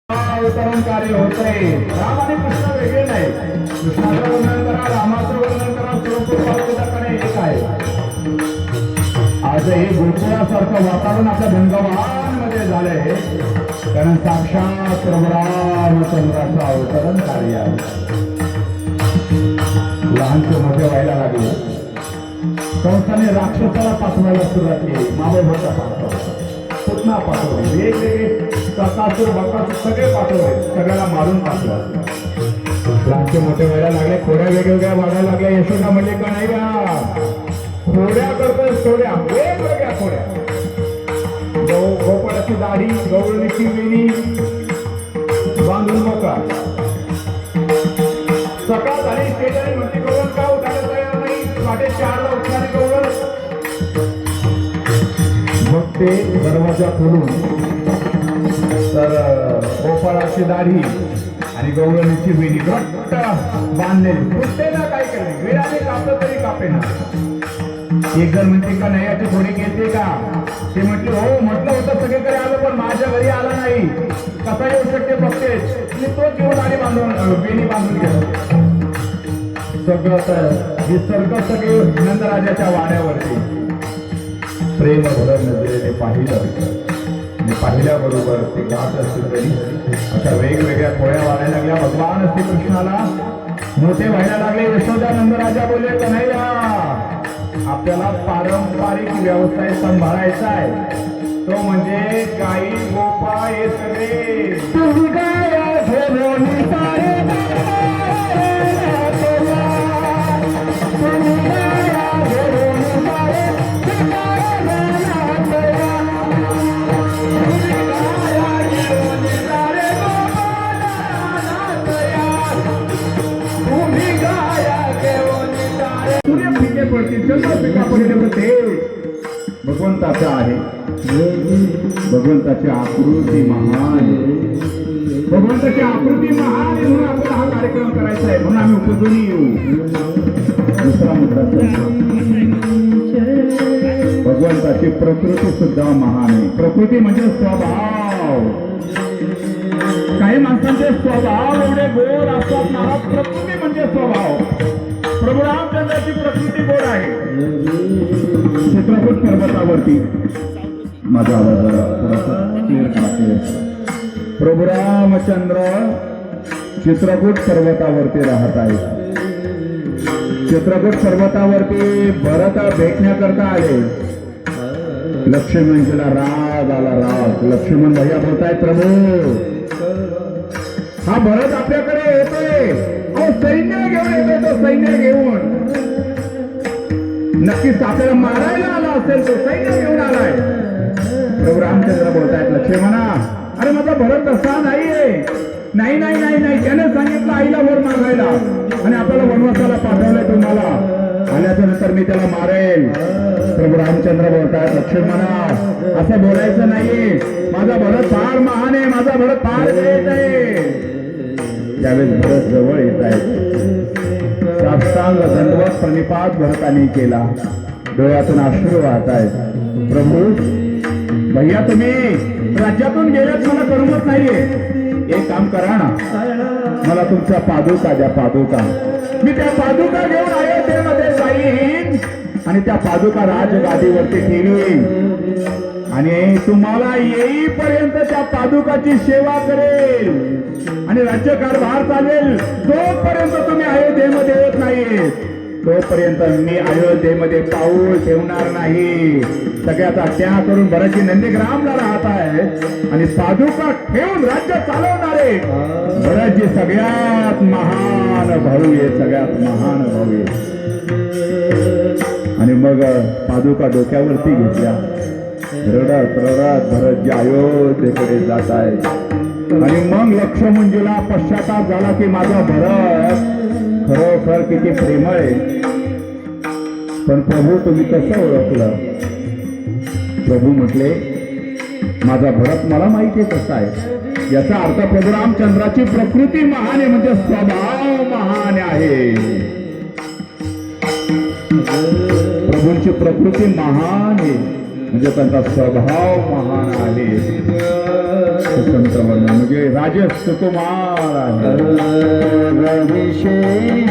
अवतरण कार्य होतंय. राम आणि कृष्ण वेगळे नाही. कृष्णाचं वर्णन करा, रामाचं वर्णन करा, स्वरूपाने एक आहे. आजही गोकुळासारखं वातावरण आपल्या धनगवान मध्ये झालंय, कारण साक्षात प्रभू रामचंद्राचं अवतरण कार्य आहे. लहानचे मोठे व्हायला लागले. कंसाने राक्षसाला पाठवायला सुरुवात केली. मावळभट्टा पाठवला, पुतना पाठवले, वेगवेगळे सकासूर बकासूर सगळे पाठवले, सगळ्याला मारून टाकलं. लहानचे मोठे व्हायला लागले. खोड्या वेगवेगळ्या वाढायला लागल्या. यशोदा म्हणले का नाही का खोड्या करतोय, थोड्या वेगवेगळ्या खोड्या. गोपाळाची दाढी, गवळणीची वेणी बांधून मोका. सकाळ झाली, शेजारी म्हणते गवळण का उठायला तयार नाही. 4:30ला उठणारी गवळण. मग ते दरवाजा खोलून तर गोपाळाची दाढी आणि गवळणीची वेणी घट्ट बांधलेली. कुठे ना काय केले, वेळाने कापलं तरी कापेना. एक जण म्हणते का नाही याची थोडी घेते का. ते म्हटले हो म्हटलं होतं सगळीकडे आलं, पण माझ्या घरी आला नाही. कसा येऊ शकते बघतेच. तो घेऊन आली बांधून, वेणी बांधून गेला. सगळं विसर्ग सगळे नंदराजाच्या वाड्यावरती प्रेम भरून नजरेने पाहिलं. पाहिल्याबरोबर ते गात असतील तरी अशा वेगवेगळ्या खोड्या वाढायला लागल्या. भगवान श्रीकृष्णाला मोठे व्हायला लागले. यशोदा नंदराजा बोलले का नाही आपल्याला पारंपरिक व्यवसाय सांभाळायचा आहे, तो म्हणजे गाई गोपा हे सगळे. भगवंताचा आहे. भगवंताची आकृती महान, भगवंताची आकृती महान आहे म्हणून आपल्याला हा कार्यक्रम करायचा आहे. म्हणून आम्ही उपजून येऊ. दुसरा मुद्दा, भगवंताची प्रकृती सुद्धा महान आहे. प्रकृती म्हणजे स्वभाव. काही माणसांचे स्वभाव एवढे गोड असतात ना. प्रकृती म्हणजे स्वभाव. प्रभू रामचंद्राची प्रकृती गोड आहे. चित्रकूट पर्वतावरती माझा आवाज जरा थोडासा क्लिअर करा. प्रभू रामचंद्र चित्रकूट पर्वतावरती राहत आहेत. चित्रकूट पर्वतावरती भरत भेटण्याकरता आले. लक्ष्मणजीला राग आला. राग. लक्ष्मण भैया बोलताय प्रभू हा भरत आपल्याकडे येतोय. सैन्य घेऊन येतोय. तो सैन्य घेऊन नक्कीच आपल्याला मारायला आला असेल. तो सैन्य घेऊन आलाय. प्रभू रामचंद्र बोलतायत लक्ष्मणा अरे माझा भरत तसा नाहीये. नाही नाही नाही नाही त्याने सांगितलं आईला वर मागायला आणि आपल्याला वनवासाला पाठवलंय. तुम्हाला आल्याच्या नंतर मी त्याला मारेल. प्रभू रामचंद्र बोलतायत लक्ष्मणा असं बोलायचं नाहीये. माझा भरत फार महान आहे. माझा भरत फार वेळ आहे. त्यावेळेस भरत जवळ येत आहेत. साष्टांग दंडवत प्रणिपात भरतानी केला. डोळ्यातून अश्रू वाहत आहेत. प्रभू भैया तुम्ही राज्यातून गेल्यात मला करमत नाहीये. एक काम करा ना, मला तुमच्या पादुका द्या. पादुका मी त्या पादुका घेऊन अयोध्येमध्ये जाईन आणि त्या पादुका राजगादीवरती ठेवीन आणि तुम्हाला येईपर्यंत त्या पादुकाची सेवा करेल आणि राज्यकारभार चालेल. जोपर्यंत तुम्ही अयोध्येमध्ये येत नाही तोपर्यंत मी अयोध्येमध्ये पाऊल ठेवणार नाही. सगळ्याचा त्याग करून भरतजी नंदीग्रामला राहत आहे आणि पादुका ठेवून राज्य चालवणारे भरतजी सगळ्यात महान भाऊ आहे. सगळ्यात महान भाऊ आहे. आणि मग पादुका डोक्यावरती घेतल्या. रडत रडत भरतजी अयोध्येकडे जात आहे. आणि मग लक्ष्मणजीला पश्चाताप झाला की माझा भरत खरोखर किती प्रेमळ आहे. पण प्रभू तुम्ही कसं ओळखलं. प्रभू म्हटले माझा भरत मला माहिती आहे कसा आहे. याचा अर्थ प्रभू रामचंद्राची प्रकृती महान आहे म्हणजे स्वभाव महान आहे. प्रभूंची प्रकृती महान आहे म्हणजे त्यांचा स्वभाव महान आहे. संत वर्णन म्हणजे माझे सुकुमार आहे. विशेष